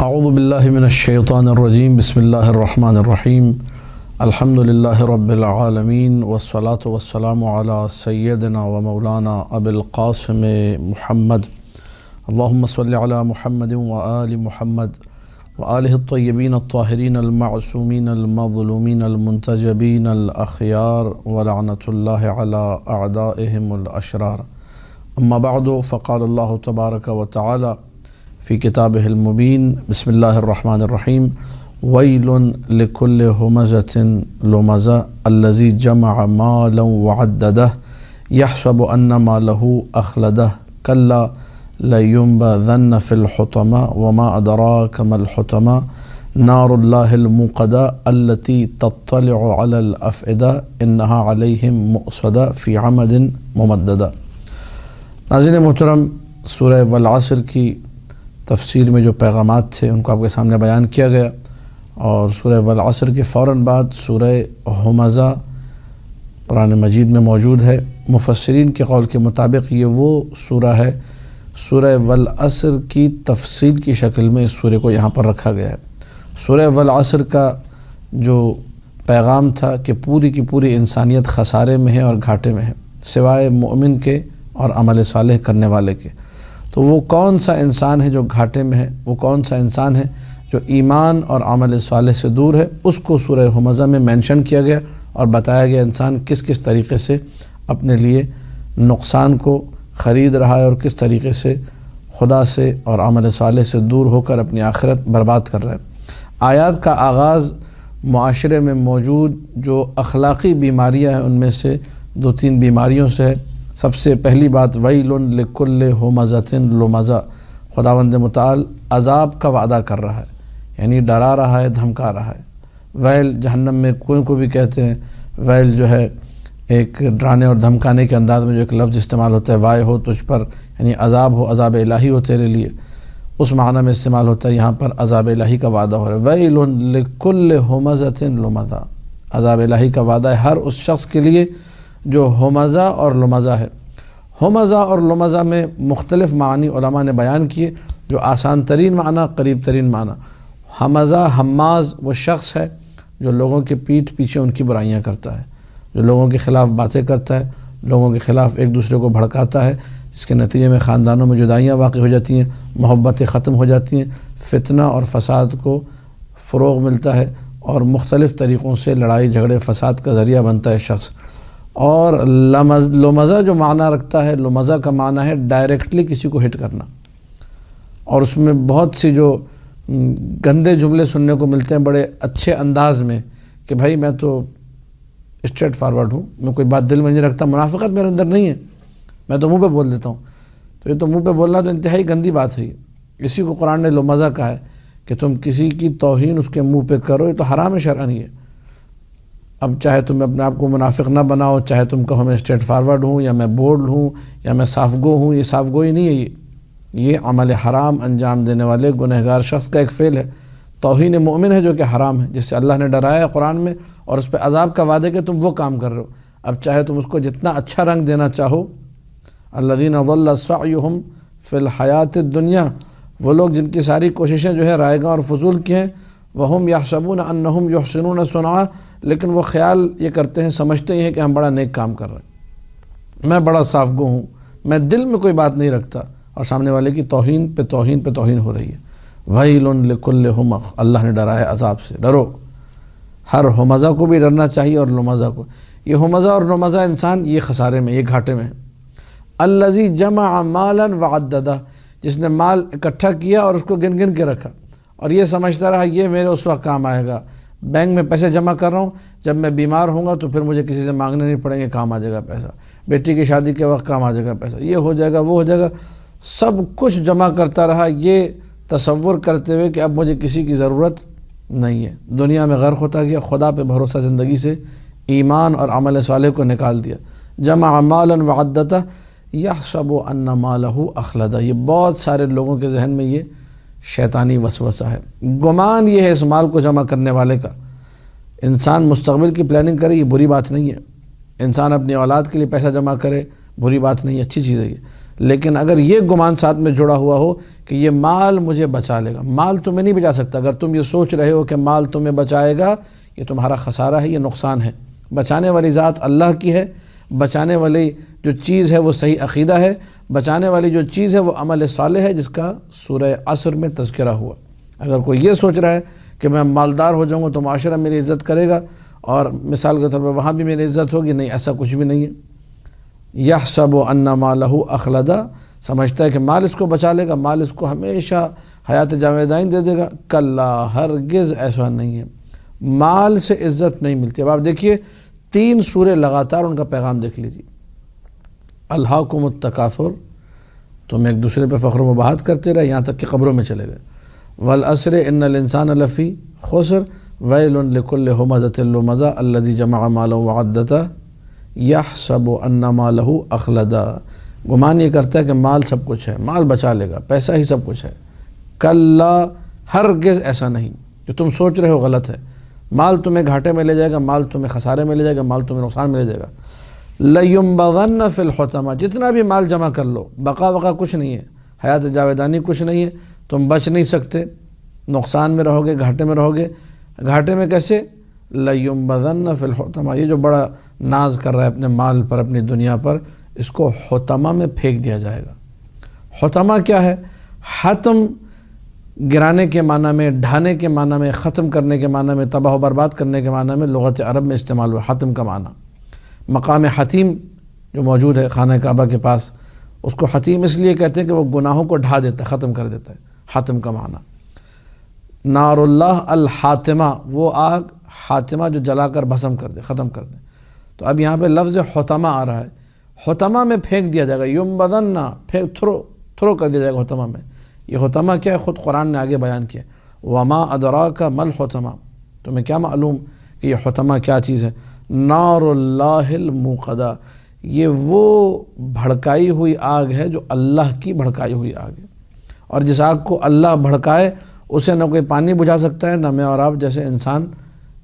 اعوذ باللہ من الشیطان الرجیم بسم اللہ الرحمن الرحیم الحمد للہ رب العالمین والصلاة والسلام علی سیدنا و مولانا ابی القاسم محمد اللہم صلی علی محمد و آل محمد و آلہ الطیبین الطاہرین المعصومین المظلومین المنتجبین الاخیار ولعنۃ اللہ علی اعدائہم الاشرار اما بعد فقال اللہ تبارک و تعالی فی کتابہ المبین بسم اللہ الرحمن الرحیم ویل لکل ہمزۃ لمزہ الذی جمع مالا وعددہ یحسب ان مالہ اخلدہ کلا لینبذن فی الحطمہ وما ادراک ما الحطمہ نار اللہ الموقدہ التی تطلع علی الافئدہ انہا علیہم مؤصدہ فی عمد ممددہ۔ ناظرین محترم، سورہ والعصر کی تفسیر میں جو پیغامات تھے ان کو آپ کے سامنے بیان کیا گیا، اور سورہ والعصر کے فوراً بعد سورہ ہمزہ قرآن مجید میں موجود ہے۔ مفسرین کے قول کے مطابق یہ وہ سورہ ہے، سورہ والعصر کی تفصیل کی شکل میں اس سورہ کو یہاں پر رکھا گیا ہے۔ سورہ والعصر کا جو پیغام تھا کہ پوری کی پوری انسانیت خسارے میں ہے اور گھاٹے میں ہے سوائے مومن کے اور عمل صالح کرنے والے کے۔ تو وہ کون سا انسان ہے جو گھاٹے میں ہے، وہ کون سا انسان ہے جو ایمان اور عمل صالح سے دور ہے، اس کو سورہ ہمزہ میں مینشن کیا گیا اور بتایا گیا انسان کس کس طریقے سے اپنے لیے نقصان کو خرید رہا ہے اور کس طریقے سے خدا سے اور عمل صالح سے دور ہو کر اپنی آخرت برباد کر رہا ہے۔ آیات کا آغاز معاشرے میں موجود جو اخلاقی بیماریاں ہیں ان میں سے دو تین بیماریوں سے ہے۔ سب سے پہلی بات ویل لکل ہمزۃ لمزہ، خداوند متعال عذاب کا وعدہ کر رہا ہے، یعنی ڈرا رہا ہے، دھمکا رہا ہے۔ ویل جہنم میں کوئی کو بھی کہتے ہیں، ویل جو ہے ایک ڈرانے اور دھمکانے کے انداز میں جو ایک لفظ استعمال ہوتا ہے، وائے ہو تجھ پر، یعنی عذاب ہو، عذاب الہی ہو تیرے لیے، اس معنی میں استعمال ہوتا ہے۔ یہاں پر عذاب الہی کا وعدہ ہو رہا ہے، ویل لکل ہمزۃ لمزہ، عذاب الہی کا وعدہ ہے ہر اس شخص کے لیے جو ہمزہ اور لمزہ ہے۔ ہمزہ اور لمزہ میں مختلف معنی علماء نے بیان کیے، جو آسان ترین معنی، قریب ترین معنی۔ ہمزہ ہماز وہ شخص ہے جو لوگوں کے پیٹھ پیچھے ان کی برائیاں کرتا ہے، جو لوگوں کے خلاف باتیں کرتا ہے، لوگوں کے خلاف ایک دوسرے کو بھڑکاتا ہے، جس کے نتیجے میں خاندانوں میں جدائیاں واقع ہو جاتی ہیں، محبتیں ختم ہو جاتی ہیں، فتنہ اور فساد کو فروغ ملتا ہے اور مختلف طریقوں سے لڑائی جھگڑے فساد کا ذریعہ بنتا ہے شخص۔ اور لمزہ جو معنی رکھتا ہے، لمزہ کا معنی ہے ڈائریکٹلی کسی کو ہٹ کرنا، اور اس میں بہت سی جو گندے جملے سننے کو ملتے ہیں بڑے اچھے انداز میں کہ بھائی میں تو اسٹریٹ فارورڈ ہوں، میں کوئی بات دل میں نہیں رکھتا، منافقت میرے اندر نہیں ہے، میں تو منہ پہ بول دیتا ہوں۔ تو یہ تو منہ پہ بولنا تو انتہائی گندی بات ہے، اسی کو قرآن نے لمزہ کہا ہے کہ تم کسی کی توہین اس کے منہ پہ کرو، یہ تو حرام ہے شرعاً ہے۔ اب چاہے تم اپنے آپ کو منافق نہ بناؤ، چاہے تم کہو میں اسٹریٹ فارورڈ ہوں یا میں بولڈ ہوں یا میں صاف گو ہوں، یہ صاف گوئی نہیں ہے، یہ عمل حرام انجام دینے والے گنہگار شخص کا ایک فعل ہے۔ توہین مومن ہے جو کہ حرام ہے، جس سے اللہ نے ڈرایا ہے قرآن میں، اور اس پہ عذاب کا وعدہ کہ تم وہ کام کر رہے ہو۔ اب چاہے تم اس کو جتنا اچھا رنگ دینا چاہو، الذین ضل سعیہم فی الحیات الدنیا، وہ لوگ جن کی ساری کوششیں جو ہے رائیگاں اور فضول کی ہیں، وہم یحسبون انہم یحسنون صنعا، لیکن وہ خیال یہ کرتے ہیں، سمجھتے ہی ہیں کہ ہم بڑا نیک کام کر رہے ہیں، میں بڑا صاف گو ہوں، میں دل میں کوئی بات نہیں رکھتا، اور سامنے والے کی توہین پہ توہین پہ توہین ہو رہی ہے۔ ویل لکل ہمزہ، اللہ نے ڈرایا ہے عذاب سے، ڈرو۔ ہر ہمزہ کو بھی ڈرنا چاہیے اور لمزہ کو۔ یہ ہمزہ اور لمزہ انسان یہ خسارے میں، یہ گھاٹے میں ہے۔ الذی جمع مالا وعددہ، جس نے مال اکٹھا کیا اور اس کو گن گن کے رکھا، اور یہ سمجھتا رہا یہ میرے اس وقت کام آئے گا، بینک میں پیسے جمع کر رہا ہوں، جب میں بیمار ہوں گا تو پھر مجھے کسی سے مانگنے نہیں پڑیں گے، کام آ جائے گا پیسہ، بیٹی کی شادی کے وقت کام آ جائے گا پیسہ، یہ ہو جائے گا وہ ہو جائے گا، سب کچھ جمع کرتا رہا یہ تصور کرتے ہوئے کہ اب مجھے کسی کی ضرورت نہیں ہے۔ دنیا میں غرق ہوتا گیا، خدا پہ بھروسہ زندگی سے ایمان اور عمل صالح کو نکال دیا۔ جمع مالا وعددہ یحسب ان مالہ اخلدہ، یہ بہت سارے لوگوں کے ذہن میں یہ شیطانی وسوسہ ہے، گمان یہ ہے اس مال کو جمع کرنے والے کا۔ انسان مستقبل کی پلاننگ کرے، یہ بری بات نہیں ہے، انسان اپنی اولاد کے لیے پیسہ جمع کرے، بری بات نہیں ہے، اچھی چیز ہے یہ، لیکن اگر یہ گمان ساتھ میں جڑا ہوا ہو کہ یہ مال مجھے بچا لے گا، مال تمہیں نہیں بچا سکتا۔ اگر تم یہ سوچ رہے ہو کہ مال تمہیں بچائے گا، یہ تمہارا خسارہ ہے، یہ نقصان ہے۔ بچانے والی ذات اللہ کی ہے، بچانے والی جو چیز ہے وہ صحیح عقیدہ ہے، بچانے والی جو چیز ہے وہ عمل صالح ہے، جس کا سورہ عصر میں تذکرہ ہوا۔ اگر کوئی یہ سوچ رہا ہے کہ میں مالدار ہو جاؤں گا تو معاشرہ میری عزت کرے گا اور مثال کے طور پر وہاں بھی میری عزت ہوگی، نہیں، ایسا کچھ بھی نہیں ہے۔ یحسب ان مالہ اخلدا، سمجھتا ہے کہ مال اس کو بچا لے گا، مال اس کو ہمیشہ حیات جاویدائن دے دے گا۔ کلا، ہرگز ایسا نہیں ہے، مال سے عزت نہیں ملتی۔ اب آپ دیکھیے 3 سورے لگاتار ان کا پیغام دیکھ لیجیے۔ الہاکم التکاثر، تم ایک دوسرے پہ فخر و مباحث کرتے رہے یہاں تک کہ قبروں میں چلے گئے۔ والعصر ان الانسان لفی خسر ویل لکل ہمزۃ لمزہ الذی جمع مالا وعددہ یحسب ان مالہ اخلدا، گمان یہ کرتا ہے کہ مال سب کچھ ہے، مال بچا لے گا، پیسہ ہی سب کچھ ہے۔ کلا، ہرگز ایسا نہیں، جو تم سوچ رہے ہو غلط ہے۔ مال تمہیں گھاٹے میں لے جائے گا، مال تمہیں خسارے میں لے جائے گا، مال تمہیں نقصان میں لے جائے گا۔ لَيُنبَذَنَّ فِي الْحُطَمَةِ، جتنا بھی مال جمع کر لو، بقا کچھ نہیں ہے، حیات جاویدانی کچھ نہیں ہے، تم بچ نہیں سکتے، نقصان میں رہو گے، گھاٹے میں رہو گے۔ گھاٹے میں کیسے؟ لَيُنبَذَنَّ فِي الْحُطَمَةِ، یہ جو بڑا ناز کر رہا ہے اپنے مال پر، اپنی دنیا پر، اس کو حطمہ میں پھینک دیا جائے گا۔ حطمہ کیا ہے؟ حتم گرانے کے معنی میں، ڈھانے کے معنی میں، ختم کرنے کے معنی میں، تباہ و برباد کرنے کے معنی میں لغت عرب میں استعمال ہوا حتم کا معنی۔ مقام حتیم جو موجود ہے خانہ کعبہ کے پاس، اس کو حتیم اس لیے کہتے ہیں کہ وہ گناہوں کو ڈھا دیتا ہے، ختم کر دیتا ہے، حتم کا معنی۔ نار اللہ الحاتمہ، وہ آگ حاتمہ جو جلا کر بھسم کر دے، ختم کر دے۔ تو اب یہاں پہ لفظ حطمہ آ رہا ہے، حطمہ میں پھینک دیا جائے گا، ینبذن، تھرو کر دیا جائے گا حطمہ میں۔ یہ حطمہ کیا ہے؟ خود قرآن نے آگے بیان کیا، وما ادراک ما الحطمہ، تمہیں کیا معلوم کہ یہ حطمہ کیا چیز ہے؟ نار اللہ الموقدہ، یہ وہ بھڑکائی ہوئی آگ ہے جو اللہ کی بھڑکائی ہوئی آگ ہے، اور جس آگ کو اللہ بھڑکائے اسے نہ کوئی پانی بجھا سکتا ہے، نہ میں اور آپ جیسے انسان،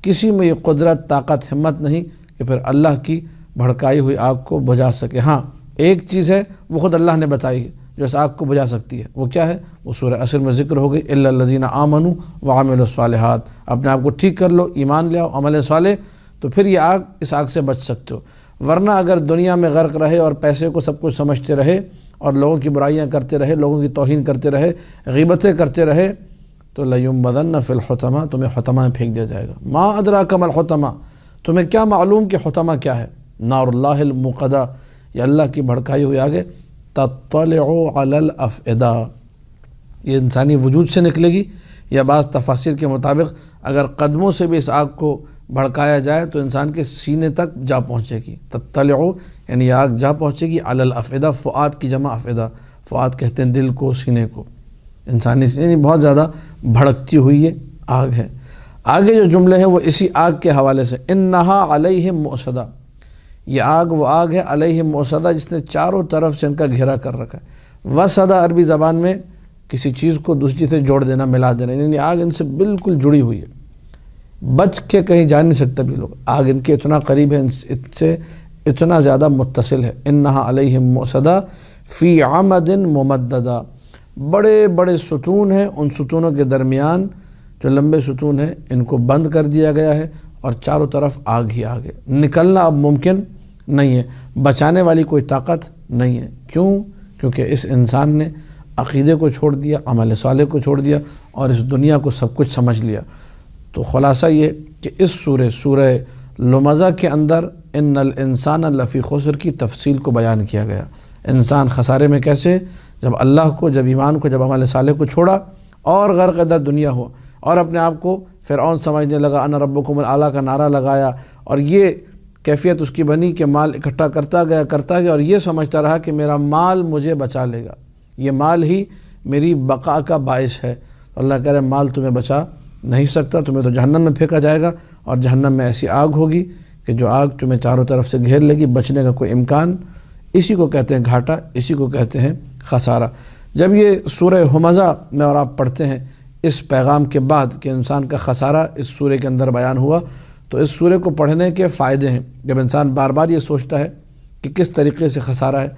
کسی میں یہ قدرت، طاقت، ہمت نہیں کہ پھر اللہ کی بھڑکائی ہوئی آگ کو بجھا سکے۔ ہاں، ایک چیز ہے وہ خود اللہ نے بتائی ہے جو اس آگ کو بجھا سکتی ہے، وہ کیا ہے؟ وہ سورہ عصر میں ذکر ہو گئی، الا الذین آمنوا وعملوا الصالحات، اپنے آپ کو ٹھیک کر لو، ایمان لے آؤ، عمل صالح، تو پھر یہ آگ، اس آگ سے بچ سکتے ہو۔ ورنہ اگر دنیا میں غرق رہے اور پیسے کو سب کچھ سمجھتے رہے اور لوگوں کی برائیاں کرتے رہے، لوگوں کی توہین کرتے رہے، غیبتیں کرتے رہے، تو لَيُنبَذَنَّ فِي الْحُطَمَةِ، تمہیں حطمہ میں پھینک دیا جائے گا۔ ما ادراک ما الحطمہ، تمہیں کیا معلوم کہ حطمہ کیا ہے؟ نار اللہ الموقدہ، یہ اللہ کی بھڑکائی ہوئی آگ ہے، تطلع علی الافئدہ، یہ انسانی وجود سے نکلے گی، یا بعض تفاسیر کے مطابق اگر قدموں سے بھی اس آگ کو بھڑکایا جائے تو انسان کے سینے تک جا پہنچے گی۔ تطلع یعنی یہ آگ جا پہنچے گی، علی الافئدہ، فؤاد کی جمع افئدہ، فؤاد کہتے ہیں دل کو، سینے کو، انسانی، یعنی بہت زیادہ بھڑکتی ہوئی یہ آگ ہے۔ آگے جو جملے ہیں وہ اسی آگ کے حوالے سے، انہا علیہم مؤصدہ، یہ آگ وہ آگ ہے علیہم مؤصدہ جس نے چاروں طرف سے ان کا گھیرا کر رکھا ہے۔ وصدہ عربی زبان میں کسی چیز کو دوسری سے جوڑ دینا، ملا دینا، یعنی آگ ان سے بالکل جڑی ہوئی ہے، بچ کے کہیں جا نہیں سکتا بھی لوگ، آگ ان کے اتنا قریب ہے، ان سے اتنا زیادہ متصل ہے۔ انہا علیہم مؤصدہ فی عمد ممددہ، بڑے بڑے ستون ہیں، ان ستونوں کے درمیان جو لمبے ستون ہیں ان کو بند کر دیا گیا ہے، اور چاروں طرف آگ ہی آگ ہے، نکلنا اب ممکن نہیں ہے، بچانے والی کوئی طاقت نہیں ہے۔ کیوں؟ کیونکہ اس انسان نے عقیدے کو چھوڑ دیا، عمل صالح کو چھوڑ دیا، اور اس دنیا کو سب کچھ سمجھ لیا۔ تو خلاصہ یہ کہ اس سورہ لمزہ کے اندر ان الانسان لفی خسر کی تفصیل کو بیان کیا گیا۔ انسان خسارے میں کیسے؟ جب اللہ کو، جب ایمان کو، جب عمل صالح کو چھوڑا اور غرق در دنیا ہوا، اور اپنے آپ کو فرعون سمجھنے لگا، انا ربکم الاعلیٰ کا نعرہ لگایا، اور یہ کیفیت اس کی بنی کہ مال اکٹھا کرتا گیا، اور یہ سمجھتا رہا کہ میرا مال مجھے بچا لے گا، یہ مال ہی میری بقا کا باعث ہے۔ اللہ کہہ رہے مال تمہیں بچا نہیں سکتا، تمہیں تو جہنم میں پھینکا جائے گا، اور جہنم میں ایسی آگ ہوگی کہ جو آگ تمہیں چاروں طرف سے گھیر لے گی، بچنے کا کوئی امکان۔ اسی کو کہتے ہیں گھاٹا، اسی کو کہتے ہیں خسارہ۔ جب یہ سورہ ہمزہ میں اور آپ پڑھتے ہیں اس پیغام کے بعد کہ انسان کا خسارہ اس سورہ کے اندر بیان ہوا، تو اس سورہ کو پڑھنے کے فائدے ہیں۔ جب انسان بار بار یہ سوچتا ہے کہ کس طریقے سے خسارہ ہے،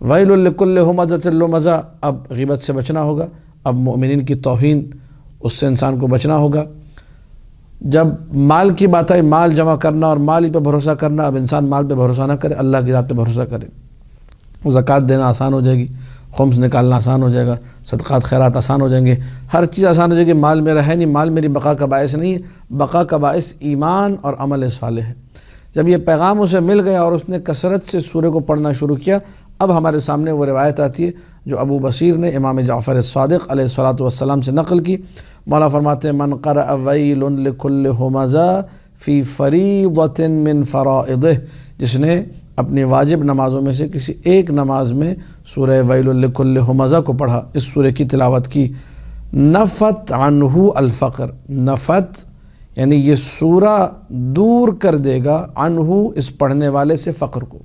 ویل لکل ہمزۃ لمزہ، اب غیبت سے بچنا ہوگا، اب مومنین کی توہین اس سے انسان کو بچنا ہوگا۔ جب مال کی بات آئی، مال جمع کرنا اور مال ہی پہ بھروسہ کرنا، اب انسان مال پہ بھروسہ نہ کرے، اللہ کی ذات پہ بھروسہ کرے۔ زکوٰۃ دینا آسان ہو جائے گی، خمس نکالنا آسان ہو جائے گا، صدقات خیرات آسان ہو جائیں گے، ہر چیز آسان ہو جائے گی۔ مال میرا ہے نہیں، مال میری بقا کا باعث نہیں ہے، بقا کا باعث ایمان اور عمل صالح ہے۔ جب یہ پیغام اسے مل گیا اور اس نے کثرت سے سورہ کو پڑھنا شروع کیا، اب ہمارے سامنے وہ روایت آتی ہے جو ابو بصیر نے امام جعفر صادق علیہ الصلوۃ والسلام سے نقل کی۔ مولا فرماتے ہیں من قرأ ویل لکل ہمزہ فی فریضۃ من فرائضہ، جس نے اپنی واجب نمازوں میں سے کسی ایک نماز میں سورہ ویل لکل ہمزہ کو پڑھا، اس سورہ کی تلاوت کی، نفت عنہ الفقر، نفت یعنی یہ سورہ دور کر دے گا عنہ اس پڑھنے والے سے فقر کو۔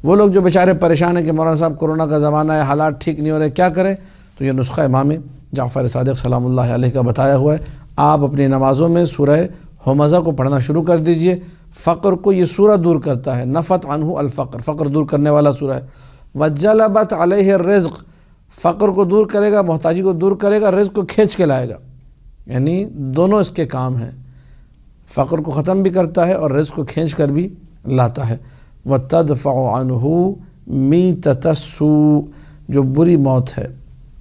وہ لوگ جو بیچارے پریشان ہیں کہ مولانا صاحب کرونا کا زمانہ ہے، حالات ٹھیک نہیں ہو رہے، کیا کریں؟ تو یہ نسخہ امام جعفر صادق سلام اللہ علیہ کا بتایا ہوا ہے، آپ اپنی نمازوں میں سورہ ہمزہ کو پڑھنا شروع کر دیجئے، فقر کو یہ سورہ دور کرتا ہے، نفت عنہ الفقر، فقر دور کرنے والا سورہ ہے۔ وجلبت علیہ الرزق، فقر کو دور کرے گا، محتاجی کو دور کرے گا، رزق کو کھینچ کے لائے گا، یعنی دونوں اس کے کام ہیں، فقر کو ختم بھی کرتا ہے اور رزق کو کھینچ کر بھی لاتا ہے۔ وتدفع عنہ میتۃ السوء، جو بری موت ہے،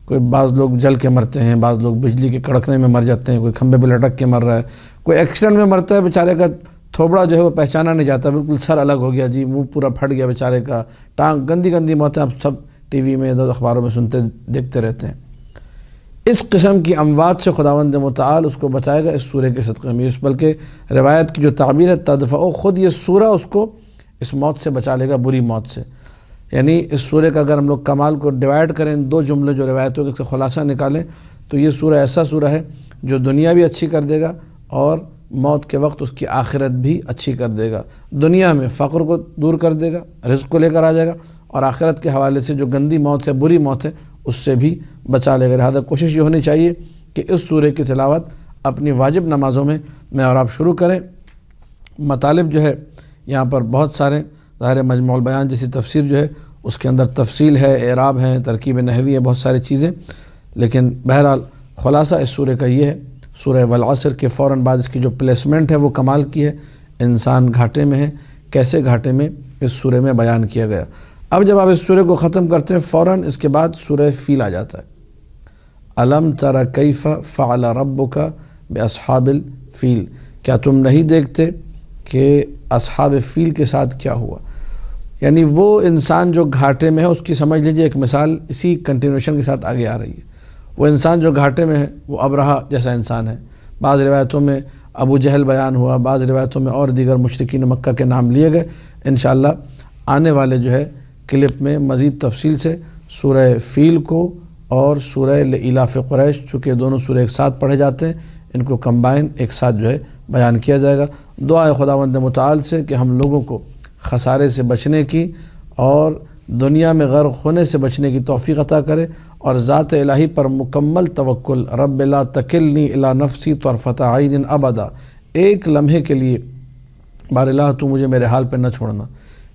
کوئی بعض لوگ جل کے مرتے ہیں، بعض لوگ بجلی کے کڑکنے میں مر جاتے ہیں، کوئی کھمبے پہ لٹک کے مر رہا ہے، کوئی ایکسیڈنٹ میں مرتا ہے، بیچارے کا تھوبڑا جو ہے وہ پہچانا نہیں جاتا، بالکل سر الگ ہو گیا جی، منہ پورا پھٹ گیا بیچارے کا، ٹانگ، گندی گندی موتیں آپ سب ٹی وی میں ادھر اخباروں میں سنتے دیکھتے رہتے ہیں۔ اس قسم کی اموات سے خداوند متعال اس کو بچائے گا اس سورہ کے صدقے میں، بلکہ روایت کی جو تعبیر ہے تدفع، خود یہ سورہ اس کو اس موت سے بچا لے گا، بری موت سے۔ یعنی اس سورہ کا اگر ہم لوگ کمال کو ڈیوائڈ کریں، دو جملے جو روایتوں کے خلاصہ نکالیں، تو یہ سورہ ایسا سورہ ہے جو دنیا بھی اچھی کر دے گا اور موت کے وقت اس کی آخرت بھی اچھی کر دے گا۔ دنیا میں فقر کو دور کر دے گا، رزق کو لے کر آ جائے گا، اور آخرت کے حوالے سے جو گندی موت ہے، بری موت ہے، اس سے بھی بچا لے گا۔ لہٰذا کوشش یہ ہونی چاہیے کہ اس سورہ کی تلاوت اپنی واجب نمازوں میں اور آپ شروع کریں۔ مطالب جو ہے یہاں پر بہت سارے، ظاہر مجموع البیان جیسی تفسیر جو ہے اس کے اندر تفصیل ہے، اعراب ہے، ترکیب نحوی ہے، بہت ساری چیزیں، لیکن بہرحال خلاصہ اس سورہ کا یہ ہے، سورہ والعصر کے فوراً بعد اس کی جو پلیسمنٹ ہے وہ کمال کی ہے، انسان گھاٹے میں ہے، کیسے گھاٹے میں اس سورہ میں بیان کیا گیا۔ اب جب آپ اس سورہ کو ختم کرتے ہیں، فوراً اس کے بعد سورہ فیل آ جاتا ہے، الم تر کیف فعل ربک باصحاب الفیل، کیا تم نہیں دیکھتے کہ اصحاب فیل کے ساتھ کیا ہوا؟ یعنی وہ انسان جو گھاٹے میں ہے، اس کی سمجھ لیجئے ایک مثال اسی کنٹینویشن کے ساتھ آگے آ رہی ہے۔ وہ انسان جو گھاٹے میں ہے وہ ابرہہ جیسا انسان ہے، بعض روایتوں میں ابو جہل بیان ہوا، بعض روایتوں میں اور دیگر مشرکین مکہ کے نام لیے گئے۔ انشاءاللہ آنے والے جو ہے کلپ میں مزید تفصیل سے سورہ فیل کو اور سورہ لإلاف قریش، چونکہ دونوں سورہ ایک ساتھ پڑھے جاتے ہیں، ان کو کمبائن ایک ساتھ جو ہے بیان کیا جائے گا۔ دعا ہے خداوند متعال سے کہ ہم لوگوں کو خسارے سے بچنے کی اور دنیا میں غرق ہونے سے بچنے کی توفیق عطا کرے، اور ذات الہی پر مکمل توکل، رب لا تکلنی الی نفسی طرفۃ عین ابدا، ایک لمحے کے لیے بار الہ تو مجھے میرے حال پہ نہ چھوڑنا۔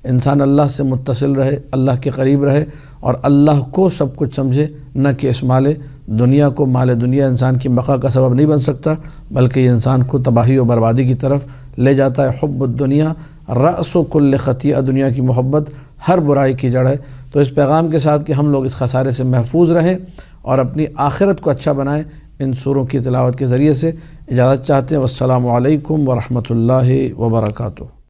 انسان اللہ سے متصل رہے، اللہ کے قریب رہے، اور اللہ کو سب کچھ سمجھے، نہ کہ اس مال دنیا کو۔ مال دنیا انسان کی بقا کا سبب نہیں بن سکتا، بلکہ یہ انسان کو تباہی و بربادی کی طرف لے جاتا ہے۔ حب الدنیا رأس کل خطیئہ، دنیا کی محبت ہر برائی کی جڑ ہے۔ تو اس پیغام کے ساتھ کہ ہم لوگ اس خسارے سے محفوظ رہیں اور اپنی آخرت کو اچھا بنائیں، ان سوروں کی تلاوت کے ذریعے سے اجازت چاہتے ہیں۔ والسلام علیکم ورحمۃ اللہ وبرکاتہ۔